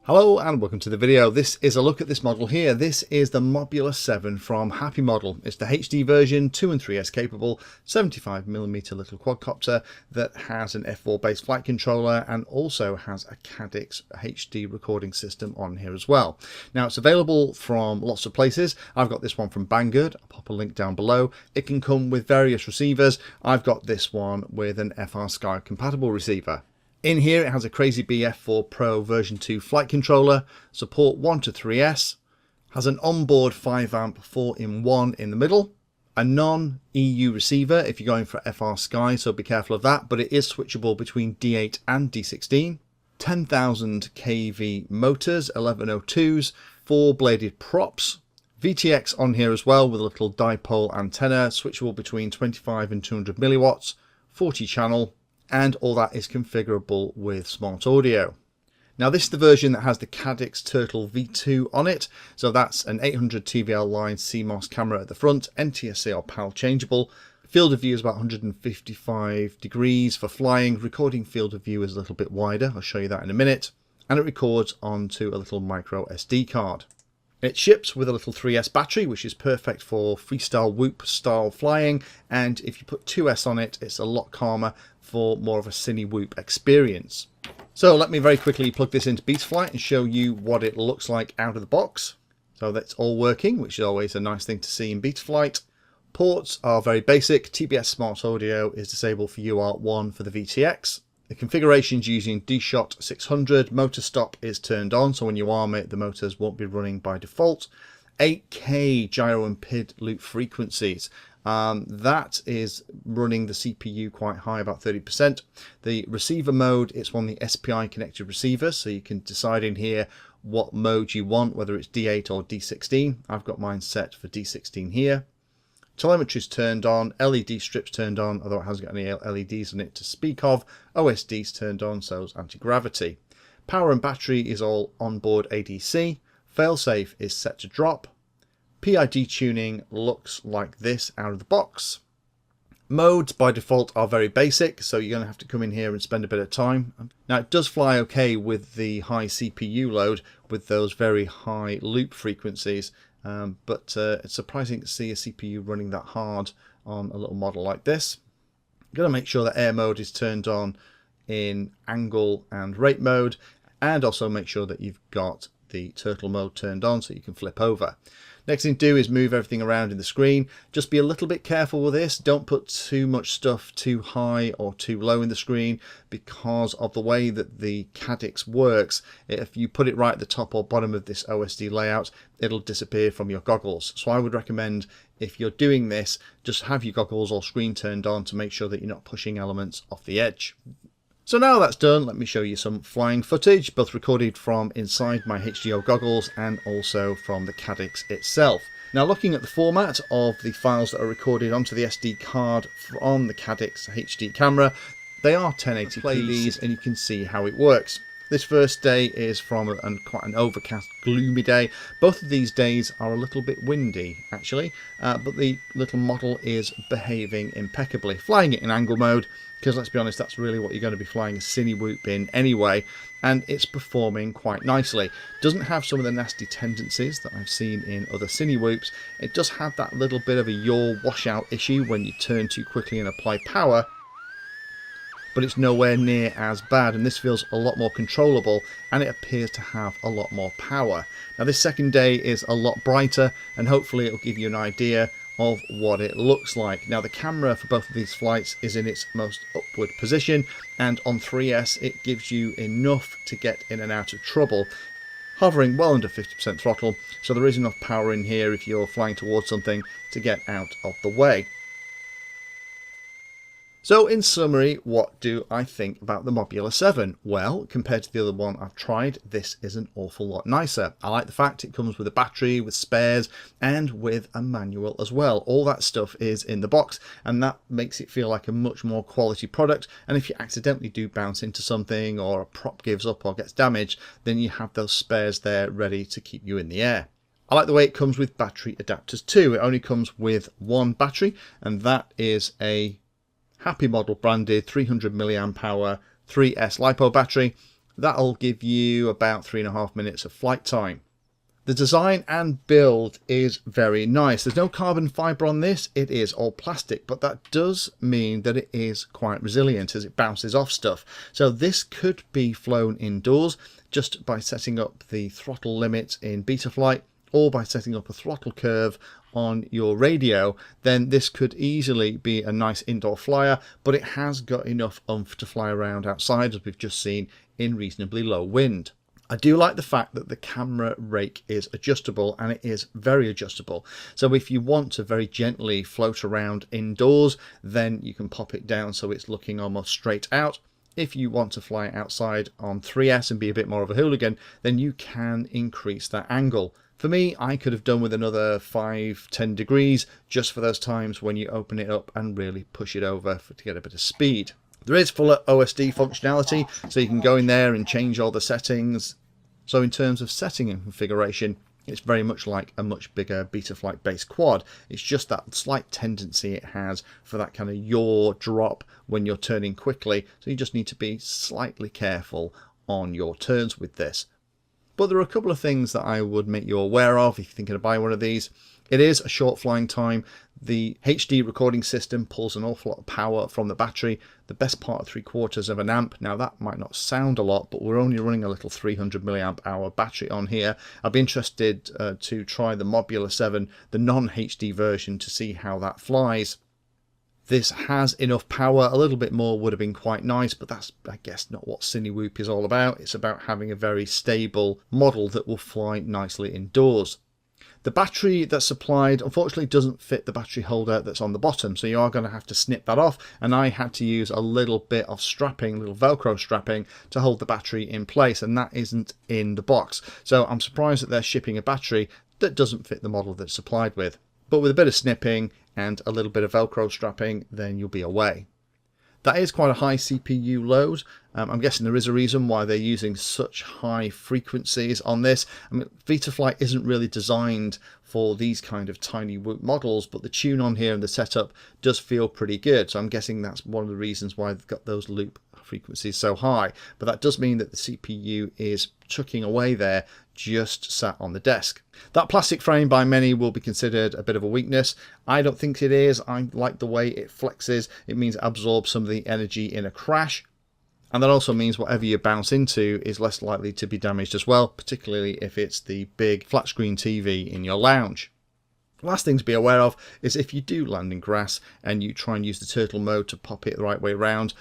Hello and welcome to the video. This is a look at this model here. This is the Mobula 7 from Happy Model. It's the HD version, 2 and 3S capable, 75mm little quadcopter that has an F4 based flight controller and also has a Cadix HD recording system on here as well. Now it's available from lots of places. I've got this one from Banggood. I'll pop a link down below. It can come with various receivers. I've got this one with an FR Sky compatible receiver. In here it has a Crazy F4 Pro version 2 flight controller, support 1 to 3S, has an onboard 5-amp 4-in-1 in the middle, a non-EU receiver if you're going for FR Sky, so be careful of that, but it is switchable between D8 and D16, 10,000 kV motors, 1102s, 4-bladed props, VTX on here as well with a little dipole antenna, switchable between 25 and 200 milliwatts, 40 channel, and all that is configurable with smart audio. Now this is the version that has the Cadix Turtle V2 on it, so that's an 800 TVL line CMOS camera at the front, NTSC or PAL changeable. Field of view is about 155 degrees for flying. Recording field of view is a little bit wider, I'll show you that in a minute, and it records onto a little micro SD card. It ships with a little 3S battery, which is perfect for freestyle whoop style flying, and if you put 2S on it, it's a lot calmer for more of a CineWhoop experience. So let me very quickly plug this into Betta Flight and show you what it looks like out of the box. So that's all working, which is always a nice thing to see in Betta Flight. Ports are very basic. TBS Smart Audio is disabled for UART1 for the VTX. The configuration's using D-Shot 600, motor stop is turned on, so when you arm it, the motors won't be running by default. 8K gyro and PID loop frequencies. That is running the CPU quite high, about 30%. The receiver mode, it's on the SPI connected receiver, so you can decide in here what mode you want, whether it's D8 or D16. I've got mine set for D16 here. Telemetry's turned on, LED strips turned on, although it hasn't got any LEDs on it to speak of. OSD's turned on, so is anti-gravity. Power and battery is all onboard ADC. Failsafe is set to drop. PID tuning looks like this out of the box. Modes by default are very basic, so you're going to have to come in here and spend a bit of time. Now it does fly okay with the high CPU load with those very high loop frequencies. But it's surprising to see a CPU running that hard on a little model like this. You've got to make sure that air mode is turned on in angle and rate mode, and also make sure that you've got the turtle mode turned on so you can flip over. Next thing to do is move everything around in the screen. Just be a little bit careful with this. Don't put too much stuff too high or too low in the screen because of the way that the Cadix works. If you put it right at the top or bottom of this OSD layout, it'll disappear from your goggles. So I would recommend, if you're doing this, just have your goggles or screen turned on to make sure that you're not pushing elements off the edge. So now that's done, let me show you some flying footage, both recorded from inside my HDO goggles and also from the Cadix itself. Now looking at the format of the files that are recorded onto the SD card from the Cadix HD camera, they are 1080p. Play these and you can see how it works. This first day is from quite an overcast, gloomy day. Both of these days are a little bit windy, actually, but the little model is behaving impeccably. Flying it in angle mode, because let's be honest, that's really what you're going to be flying a CineWhoop in anyway, and it's performing quite nicely. Doesn't have some of the nasty tendencies that I've seen in other CineWhoops. It does have that little bit of a yaw washout issue when you turn too quickly and apply power, but it's nowhere near as bad, and this feels a lot more controllable and it appears to have a lot more power. Now this second day is a lot brighter and hopefully it'll give you an idea of what it looks like. Now the camera for both of these flights is in its most upward position, and on 3S it gives you enough to get in and out of trouble, hovering well under 50% throttle, so there is enough power in here if you're flying towards something to get out of the way. So in summary, what do I think about the Mobula 7? Well, compared to the other one I've tried, this is an awful lot nicer. I like the fact it comes with a battery, with spares, and with a manual as well. All that stuff is in the box, and that makes it feel like a much more quality product. And if you accidentally do bounce into something, or a prop gives up or gets damaged, then you have those spares there ready to keep you in the air. I like the way it comes with battery adapters too. It only comes with one battery, and that is a Happy Model branded 300 mAh 3S LiPo battery. That'll give you about 3.5 minutes of flight time. The design and build is very nice. There's no carbon fibre on this, it is all plastic, but that does mean that it is quite resilient as it bounces off stuff. So this could be flown indoors just by setting up the throttle limit in Betta Flight, or by setting up a throttle curve on your radio. Then this could easily be a nice indoor flyer, but it has got enough oomph to fly around outside, as we've just seen, in reasonably low wind. I do like the fact that the camera rake is adjustable, and it is very adjustable. So if you want to very gently float around indoors, then you can pop it down so it's looking almost straight out. If you want to fly outside on 3S and be a bit more of a hooligan, then you can increase that angle. For me, I could have done with another 5-10 degrees just for those times when you open it up and really push it over to get a bit of speed. There is full OSD functionality, so you can go in there and change all the settings. So in terms of setting and configuration, it's very much like a much bigger Betta Flight based quad. It's just that slight tendency it has for that kind of yaw drop when you're turning quickly. So you just need to be slightly careful on your turns with this. But there are a couple of things that I would make you aware of if you're thinking of buying one of these. It is a short flying time. The HD recording system pulls an awful lot of power from the battery, the best part of 3/4 of an amp. Now that might not sound a lot, but we're only running a little 300 milliamp hour battery on here. I'd be interested to try the Mobula 7, the non-HD version, to see how that flies. This has enough power. A little bit more would have been quite nice, but that's, I guess, not what CineWhoop is all about. It's about having a very stable model that will fly nicely indoors. The battery that's supplied unfortunately doesn't fit the battery holder that's on the bottom, so you are going to have to snip that off, and I had to use a little bit of strapping, little Velcro strapping, to hold the battery in place, and that isn't in the box. So I'm surprised that they're shipping a battery that doesn't fit the model that's supplied with. But with a bit of snipping and a little bit of Velcro strapping, then you'll be away. That is quite a high CPU load. I'm guessing there is a reason why they're using such high frequencies on this. I mean, Betta Flight isn't really designed for these kind of tiny whoop models, but the tune on here and the setup does feel pretty good. So I'm guessing that's one of the reasons why they've got those loop frequencies so high. But that does mean that the CPU is chucking away there, just sat on the desk. That plastic frame by many will be considered a bit of a weakness. I don't think it is. I like the way it flexes. It means it absorbs some of the energy in a crash. And that also means whatever you bounce into is less likely to be damaged as well, particularly if it's the big flat screen TV in your lounge. Last thing to be aware of is if you do land in grass and you try and use the turtle mode to pop it the right way around,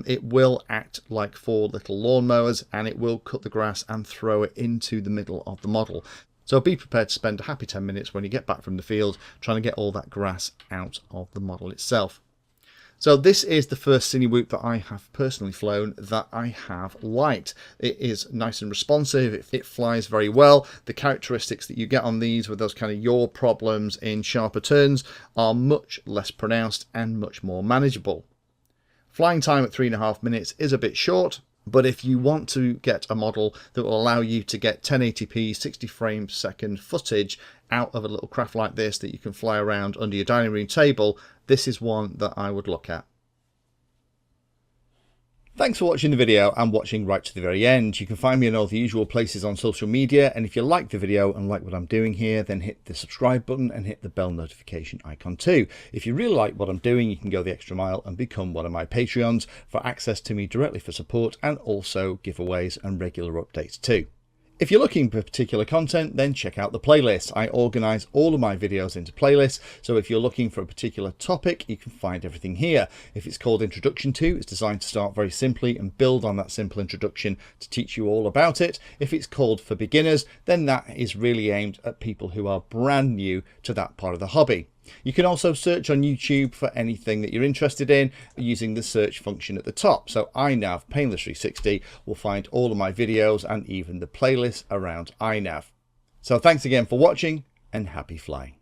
it will act like 4 little lawnmowers, and it will cut the grass and throw it into the middle of the model. So be prepared to spend a happy 10 minutes when you get back from the field trying to get all that grass out of the model itself. So this is the first CineWhoop that I have personally flown that I have liked. It is nice and responsive, it flies very well. The characteristics that you get on these with those kind of yaw problems in sharper turns are much less pronounced and much more manageable. Flying time at 3.5 minutes is a bit short, but if you want to get a model that will allow you to get 1080p 60 frames per second footage out of a little craft like this that you can fly around under your dining room table, this is one that I would look at. Thanks for watching the video and watching right to the very end. You can find me in all the usual places on social media, and if you like the video and like what I'm doing here, then hit the subscribe button and hit the bell notification icon too. If you really like what I'm doing, you can go the extra mile and become one of my Patreons for access to me directly for support, and also giveaways and regular updates too. If you're looking for particular content, then check out the playlist. I organise all of my videos into playlists, so if you're looking for a particular topic, you can find everything here. If it's called Introduction To, it's designed to start very simply and build on that simple introduction to teach you all about it. If it's called For Beginners, then that is really aimed at people who are brand new to that part of the hobby. You can also search on YouTube for anything that you're interested in using the search function at the top. So iNav Painless 360 will find all of my videos and even the playlists around iNav. So thanks again for watching and happy flying.